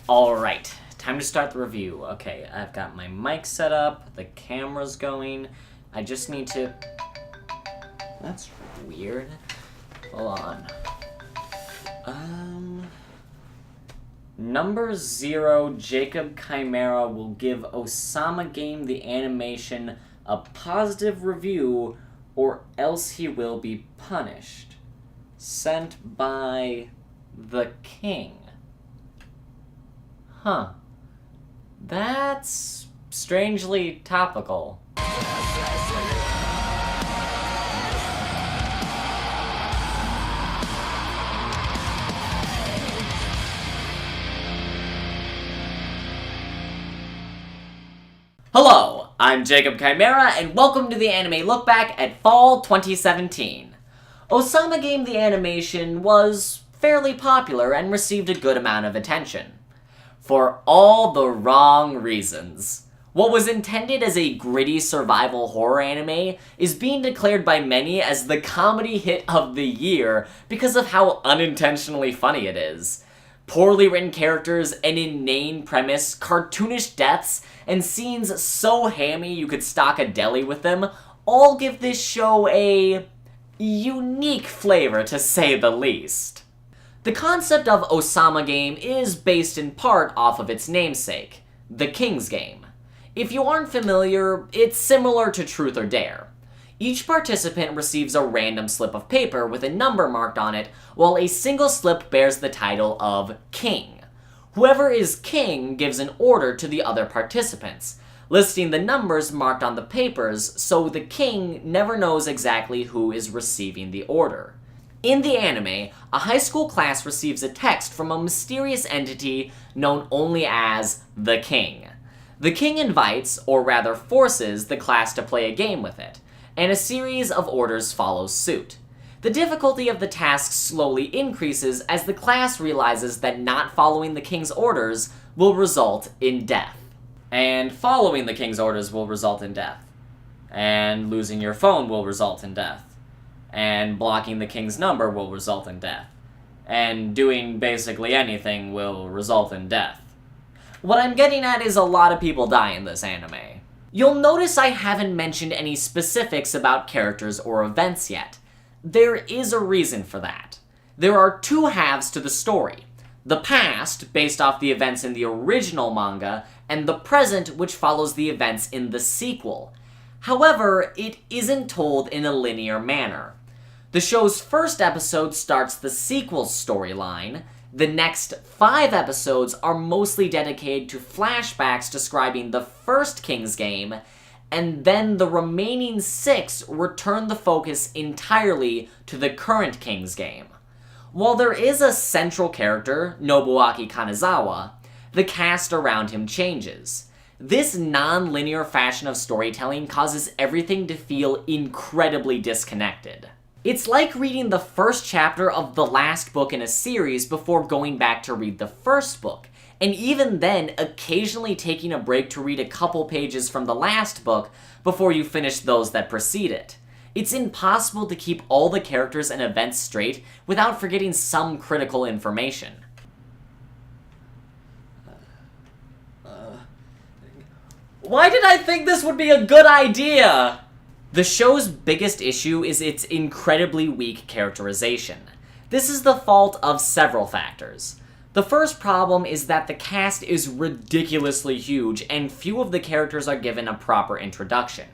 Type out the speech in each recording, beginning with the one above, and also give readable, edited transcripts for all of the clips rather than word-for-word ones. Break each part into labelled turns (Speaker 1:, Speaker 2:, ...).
Speaker 1: Alright, time to start the review. Okay, I've got my mic set up, the camera's going. I just need to... That's weird. Hold on. Number 0, Jacob Chimera will give Osama Game the animation a positive review or else he will be punished. Sent by the King. Huh. That's strangely topical. Hello, I'm Jacob Chimera, and welcome to the Anime Lookback at Fall 2017. Osama Game the animation was fairly popular and received a good amount of attention. For all the wrong reasons. What was intended as a gritty survival horror anime is being declared by many as the comedy hit of the year because of how unintentionally funny it is. Poorly written characters, an inane premise, cartoonish deaths, and scenes so hammy you could stock a deli with them all give this show a unique flavor, to say the least. The concept of Osama Game is based in part off of its namesake, the King's Game. If you aren't familiar, it's similar to Truth or Dare. Each participant receives a random slip of paper with a number marked on it, while a single slip bears the title of King. Whoever is King gives an order to the other participants, listing the numbers marked on the papers so the King never knows exactly who is receiving the order. In the anime, a high school class receives a text from a mysterious entity known only as the King. The King invites, or rather forces, the class to play a game with it, and a series of orders follows suit. The difficulty of the task slowly increases as the class realizes that not following the King's orders will result in death. And following the King's orders will result in death. And losing your phone will result in death. And blocking the King's number will result in death. And doing basically anything will result in death. What I'm getting at is a lot of people die in this anime. You'll notice I haven't mentioned any specifics about characters or events yet. There is a reason for that. There are two halves to the story. The past, based off the events in the original manga, and the present, which follows the events in the sequel. However, it isn't told in a linear manner. The show's first episode starts the sequel's storyline. The next 5 episodes are mostly dedicated to flashbacks describing the first King's Game, and then the remaining 6 return the focus entirely to the current King's Game. While there is a central character, Nobuaki Kanazawa, the cast around him changes. This non-linear fashion of storytelling causes everything to feel incredibly disconnected. It's like reading the first chapter of the last book in a series before going back to read the first book, and even then occasionally taking a break to read a couple pages from the last book before you finish those that precede it. It's impossible to keep all the characters and events straight without forgetting some critical information. Why did I think this would be a good idea? The show's biggest issue is its incredibly weak characterization. This is the fault of several factors. The first problem is that the cast is ridiculously huge and few of the characters are given a proper introduction.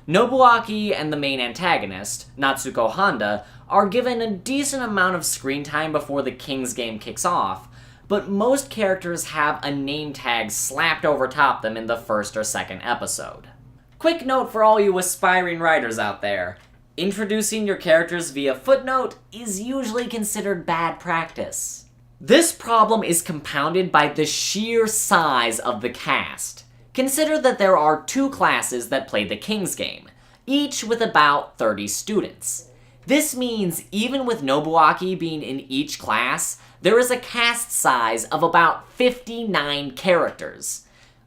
Speaker 1: Nobuaki and the main antagonist, Natsuko Honda, are given a decent amount of screen time before the King's Game kicks off, but most characters have a name tag slapped over top them in the first or second episode. Quick note for all you aspiring writers out there. Introducing your characters via footnote is usually considered bad practice. This problem is compounded by the sheer size of the cast. Consider that there are 2 classes that play the King's Game, each with about 30 students. This means even with Nobuaki being in each class, there is a cast size of about 59 characters,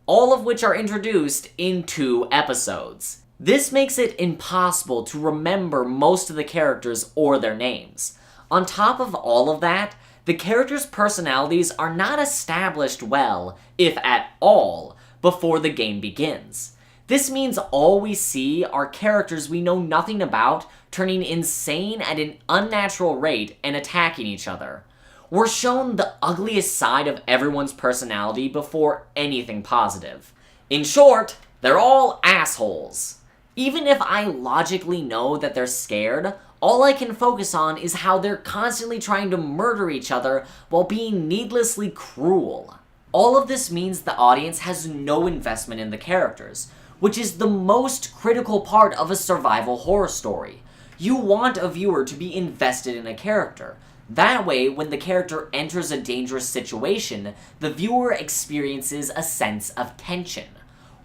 Speaker 1: all of which are introduced in 2 episodes. This makes it impossible to remember most of the characters or their names. On top of all of that, The characters' personalities are not established well, if at all, before the game begins. This means all we see are characters we know nothing about turning insane at an unnatural rate and attacking each other. We're shown the ugliest side of everyone's personality before anything positive. In short, they're all assholes. Even if I logically know that they're scared, all I can focus on is how they're constantly trying to murder each other while being needlessly cruel. All of this means the audience has no investment in the characters, which is the most critical part of a survival horror story. You want a viewer to be invested in a character. That way, when the character enters a dangerous situation, the viewer experiences a sense of tension.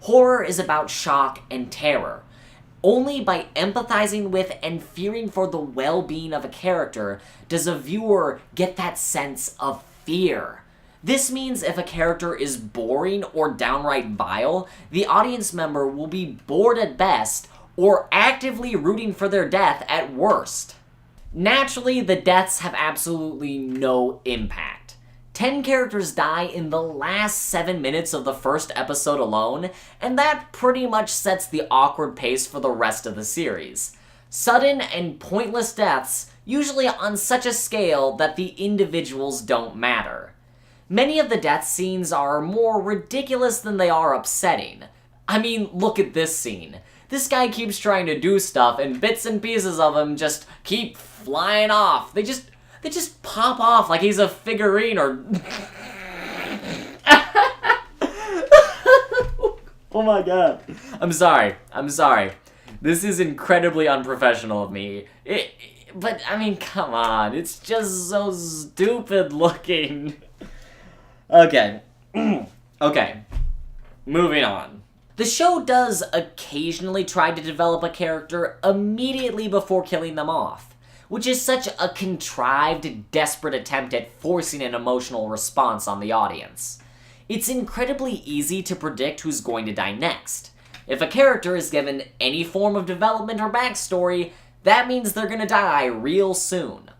Speaker 1: Horror is about shock and terror. Only by empathizing with and fearing for the well-being of a character does a viewer get that sense of fear. This means if a character is boring or downright vile, the audience member will be bored at best or actively rooting for their death at worst. Naturally, the deaths have absolutely no impact. 10 characters die in the last 7 minutes of the first episode alone, and that pretty much sets the awkward pace for the rest of the series. Sudden and pointless deaths, usually on such a scale that the individuals don't matter. Many of the death scenes are more ridiculous than they are upsetting. I mean, look at this scene. This guy keeps trying to do stuff, and bits and pieces of him just keep flying off. They just pop off like he's a figurine or... Oh my god. I'm sorry. This is incredibly unprofessional of me. But, I mean, come on. It's just so stupid looking. Okay. Okay. Moving on. The show does occasionally try to develop a character immediately before killing them off, which is such a contrived, desperate attempt at forcing an emotional response on the audience. It's incredibly easy to predict who's going to die next. If a character is given any form of development or backstory, that means they're gonna die real soon.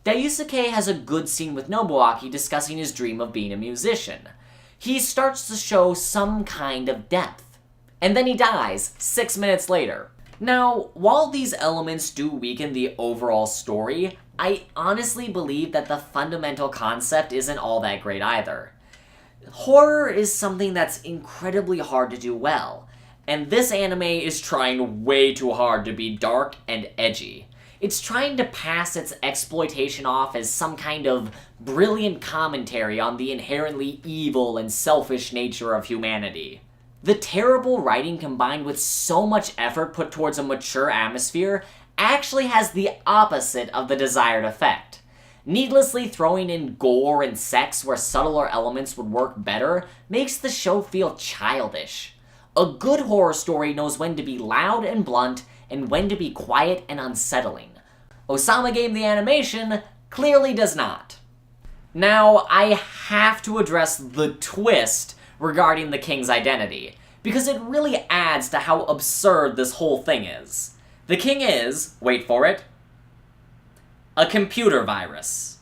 Speaker 1: Daisuke has a good scene with Nobuaki discussing his dream of being a musician. He starts to show some kind of depth. And then he dies 6 minutes later. Now, while these elements do weaken the overall story, I honestly believe that the fundamental concept isn't all that great either. Horror is something that's incredibly hard to do well, and this anime is trying way too hard to be dark and edgy. It's trying to pass its exploitation off as some kind of brilliant commentary on the inherently evil and selfish nature of humanity. The terrible writing combined with so much effort put towards a mature atmosphere actually has the opposite of the desired effect. Needlessly throwing in gore and sex where subtler elements would work better makes the show feel childish. A good horror story knows when to be loud and blunt and when to be quiet and unsettling. Osama Game the Animation clearly does not. Now, I have to address the twist regarding the king's identity, because it really adds to how absurd this whole thing is. The king is, wait for it, a computer virus.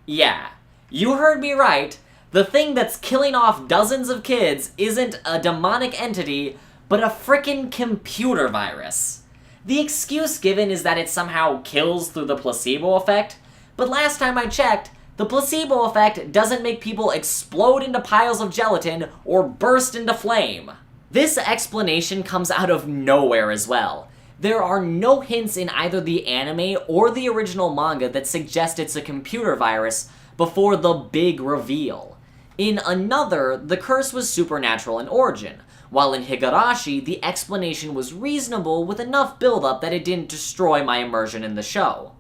Speaker 1: Yeah, you heard me right. The thing that's killing off dozens of kids isn't a demonic entity, but a frickin' computer virus. The excuse given is that it somehow kills through the placebo effect, but last time I checked, the placebo effect doesn't make people explode into piles of gelatin or burst into flame. This explanation comes out of nowhere as well. There are no hints in either the anime or the original manga that suggest it's a computer virus before the big reveal. In another, the curse was supernatural in origin, while in Higurashi, the explanation was reasonable with enough build-up that it didn't destroy my immersion in the show.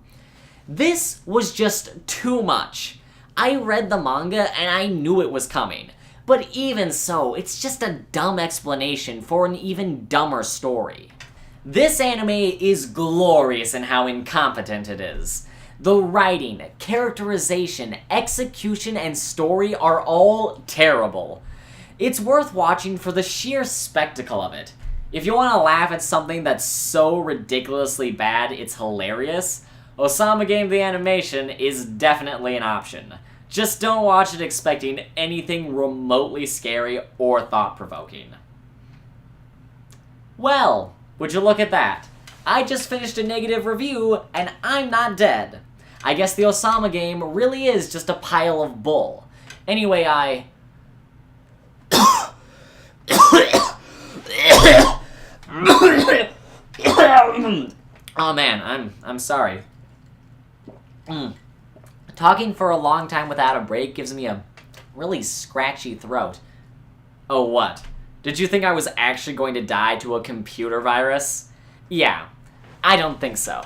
Speaker 1: This was just too much. I read the manga and I knew it was coming, but even so, it's just a dumb explanation for an even dumber story. This anime is glorious in how incompetent it is. The writing, characterization, execution, and story are all terrible. It's worth watching for the sheer spectacle of it. If you want to laugh at something that's so ridiculously bad it's hilarious, Osama Game the Animation is definitely an option. Just don't watch it expecting anything remotely scary or thought-provoking. Well, would you look at that? I just finished a negative review, and I'm not dead. I guess the Osama game really is just a pile of bull. Anyway, oh man, I'm sorry. Talking for a long time without a break gives me a really scratchy throat. Oh, what? Did you think I was actually going to die to a computer virus? Yeah, I don't think so.